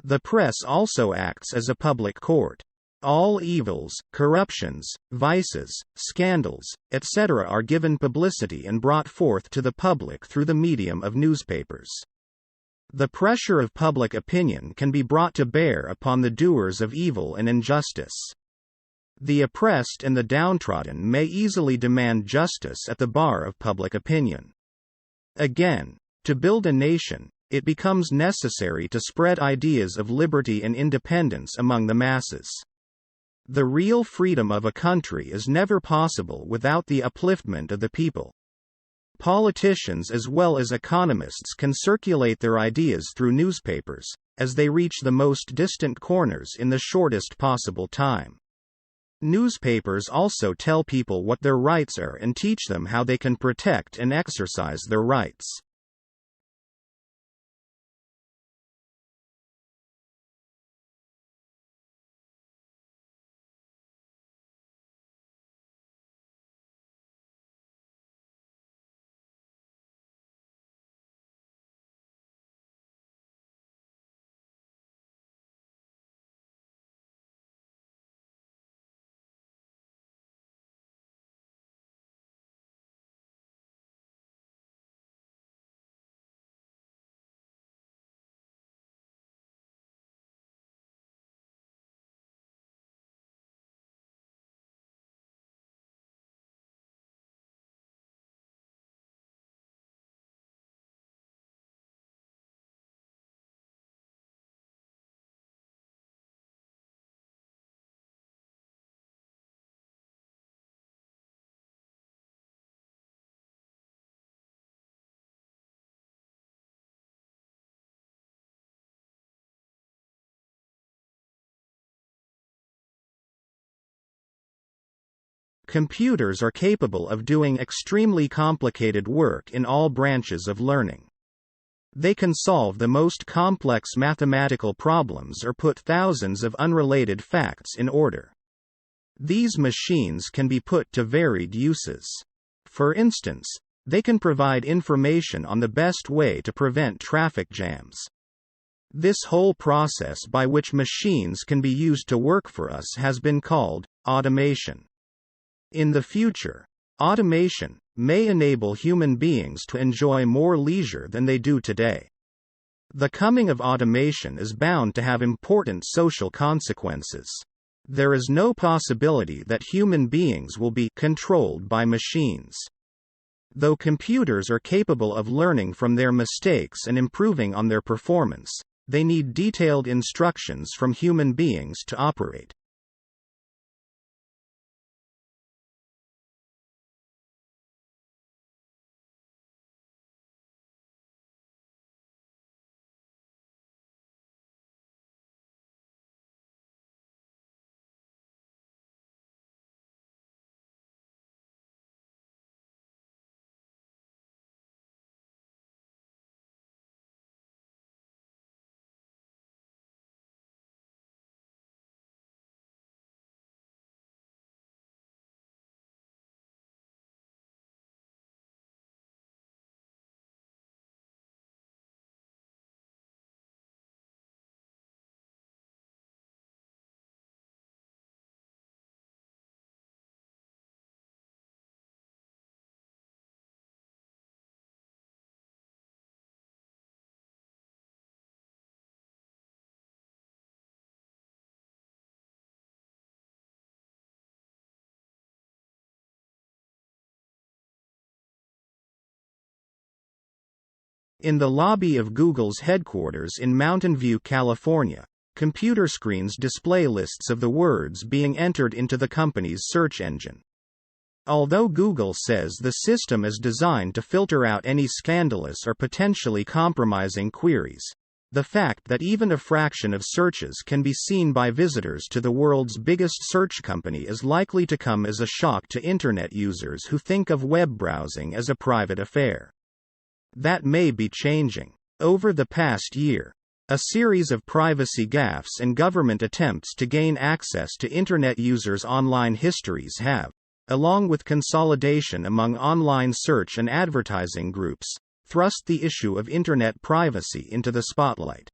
The press also acts as a public court. All evils, corruptions, vices, scandals, etc. are given publicity and brought forth to the public through the medium of newspapers. The pressure of public opinion can be brought to bear upon the doers of evil and injustice. The oppressed and the downtrodden may easily demand justice at the bar of public opinion. Again, to build a nation, it becomes necessary to spread ideas of liberty and independence among the masses. The real freedom of a country is never possible without the upliftment of the people. Politicians as well as economists can circulate their ideas through newspapers, as they reach the most distant corners in the shortest possible time. Newspapers also tell people what their rights are and teach them how they can protect and exercise their rights. Computers are capable of doing extremely complicated work in all branches of learning. They can solve the most complex mathematical problems or put thousands of unrelated facts in order. These machines can be put to varied uses. For instance, they can provide information on the best way to prevent traffic jams. This whole process by which machines can be used to work for us has been called automation. In the future, automation may enable human beings to enjoy more leisure than they do today. The coming of automation is bound to have important social consequences. There is no possibility that human beings will be controlled by machines. Though computers are capable of learning from their mistakes and improving on their performance, they need detailed instructions from human beings to operate. In the lobby of Google's headquarters in Mountain View, California, computer screens display lists of the words being entered into the company's search engine. Although Google says the system is designed to filter out any scandalous or potentially compromising queries, the fact that even a fraction of searches can be seen by visitors to the world's biggest search company is likely to come as a shock to Internet users who think of web browsing as a private affair. That may be changing. Over the past year, a series of privacy gaffes and government attempts to gain access to Internet users' online histories have, along with consolidation among online search and advertising groups, thrust the issue of Internet privacy into the spotlight.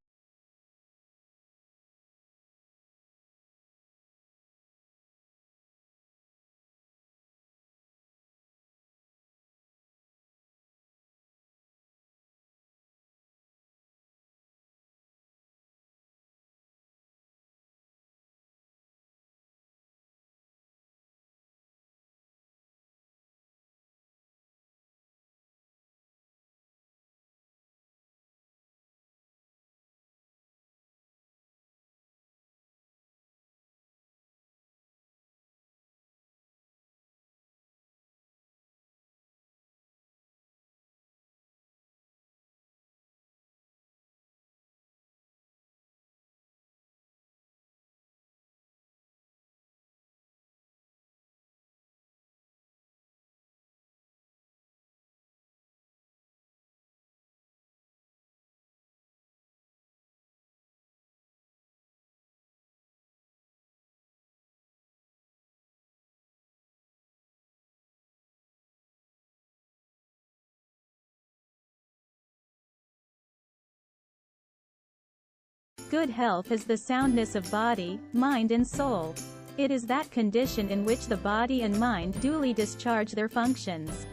Good health is the soundness of body, mind and soul. It is that condition in which the body and mind duly discharge their functions.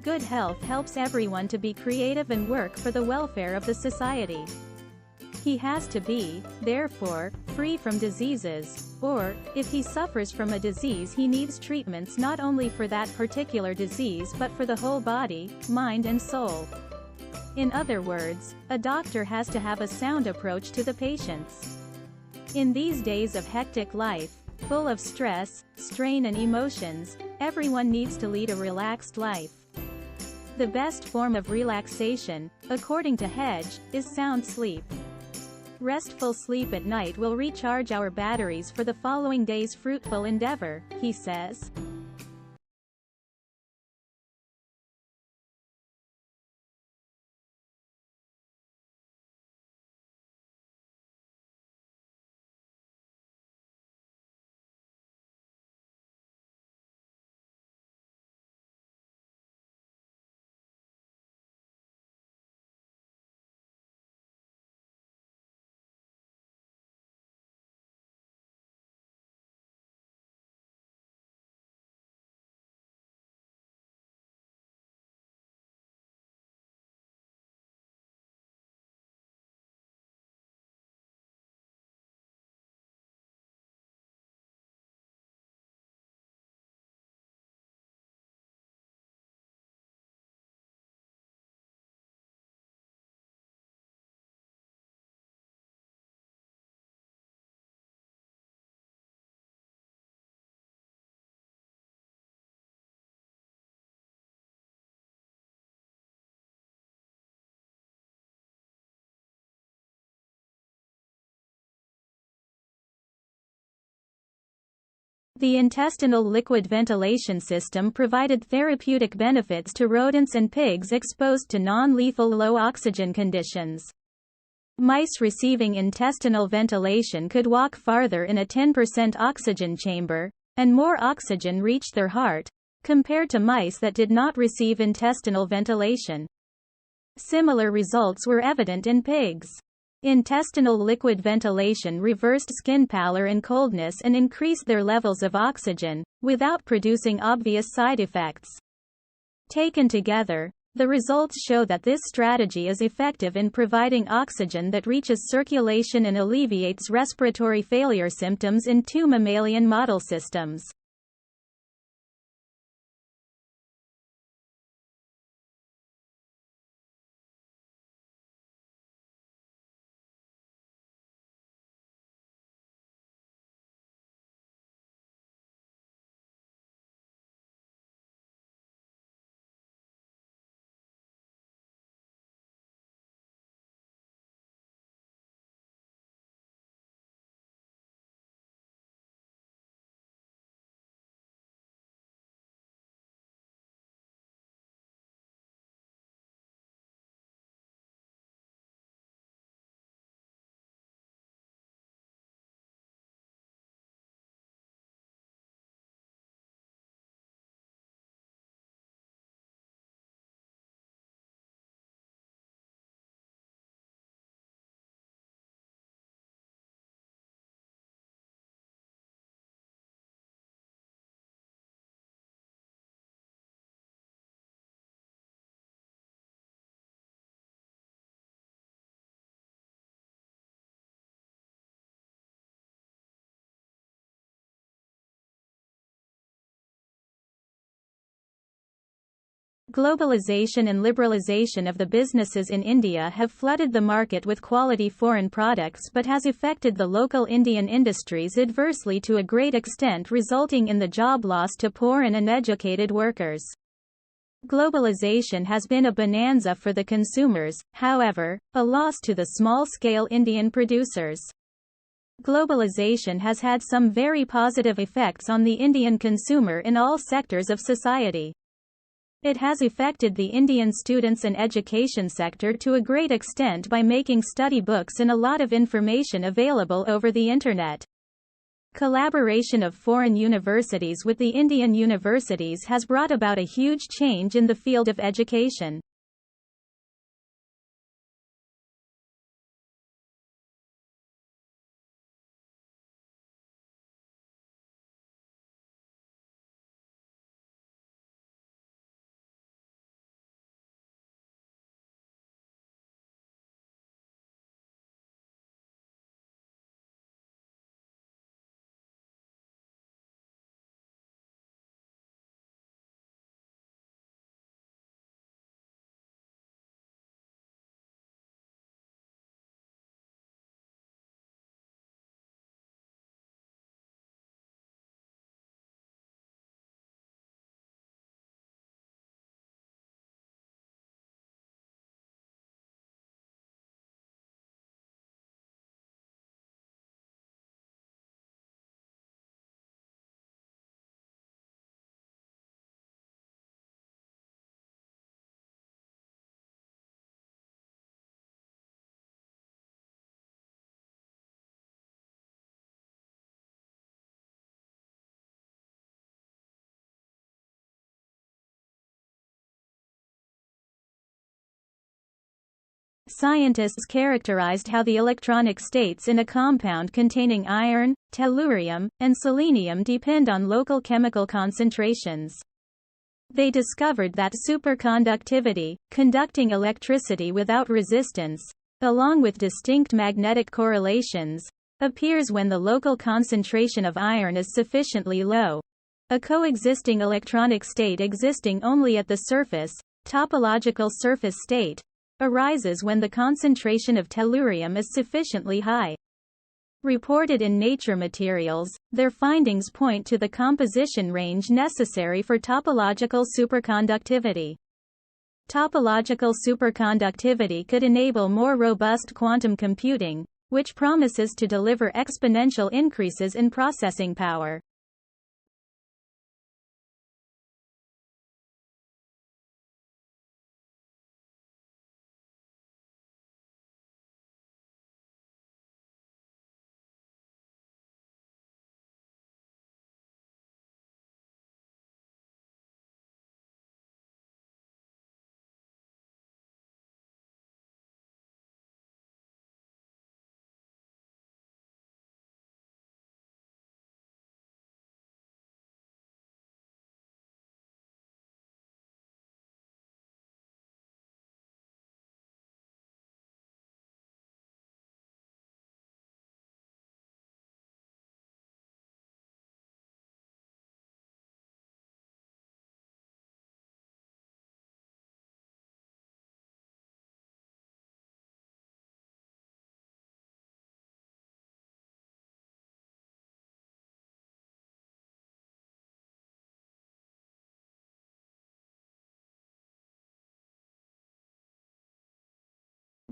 Good health helps everyone to be creative and work for the welfare of the society. He has to be, therefore, free from diseases, or, if he suffers from a disease, he needs treatments not only for that particular disease but for the whole body, mind and soul. In other words, a doctor has to have a sound approach to the patients. In these days of hectic life, full of stress, strain and emotions, everyone needs to lead a relaxed life. The best form of relaxation, according to Hedge, is sound sleep. Restful sleep at night will recharge our batteries for the following day's fruitful endeavor, he says. The intestinal liquid ventilation system provided therapeutic benefits to rodents and pigs exposed to non-lethal low-oxygen conditions. Mice receiving intestinal ventilation could walk farther in a 10% oxygen chamber, and more oxygen reached their heart, compared to mice that did not receive intestinal ventilation. Similar results were evident in pigs. Intestinal liquid ventilation reversed skin pallor and coldness and increased their levels of oxygen, without producing obvious side effects. Taken together, the results show that this strategy is effective in providing oxygen that reaches circulation and alleviates respiratory failure symptoms in 2 mammalian model systems. Globalization and liberalization of the businesses in India have flooded the market with quality foreign products but has affected the local Indian industries adversely to a great extent, resulting in the job loss to poor and uneducated workers. Globalization has been a bonanza for the consumers, however, a loss to the small-scale Indian producers. Globalization has had some very positive effects on the Indian consumer in all sectors of society. It has affected the Indian students and education sector to a great extent by making study books and a lot of information available over the Internet. Collaboration of foreign universities with the Indian universities has brought about a huge change in the field of education. Scientists characterized how the electronic states in a compound containing iron, tellurium, and selenium depend on local chemical concentrations. They discovered that superconductivity, conducting electricity without resistance, along with distinct magnetic correlations, appears when the local concentration of iron is sufficiently low. A coexisting electronic state existing only at the surface, topological surface state, arises when the concentration of tellurium is sufficiently high. Reported in Nature Materials, their findings point to the composition range necessary for topological superconductivity. Topological superconductivity could enable more robust quantum computing, which promises to deliver exponential increases in processing power.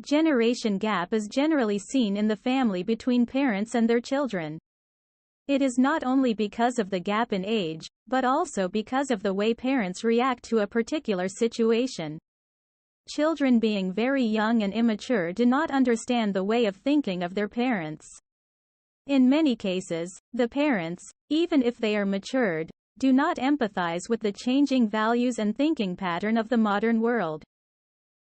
Generation gap is generally seen in the family between parents and their children. It is not only because of the gap in age, but also because of the way parents react to a particular situation. Children being very young and immature do not understand the way of thinking of their parents. In many cases, the parents, even if they are matured, do not empathize with the changing values and thinking pattern of the modern world.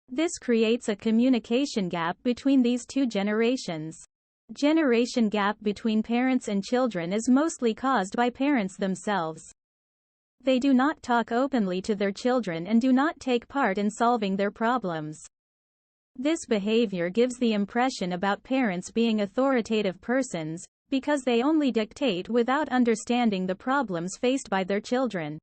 This creates a communication gap between these two generations. Generation gap between parents and children is mostly caused by parents themselves. They do not talk openly to their children and do not take part in solving their problems. This behavior gives the impression about parents being authoritative persons, because they only dictate without understanding the problems faced by their children.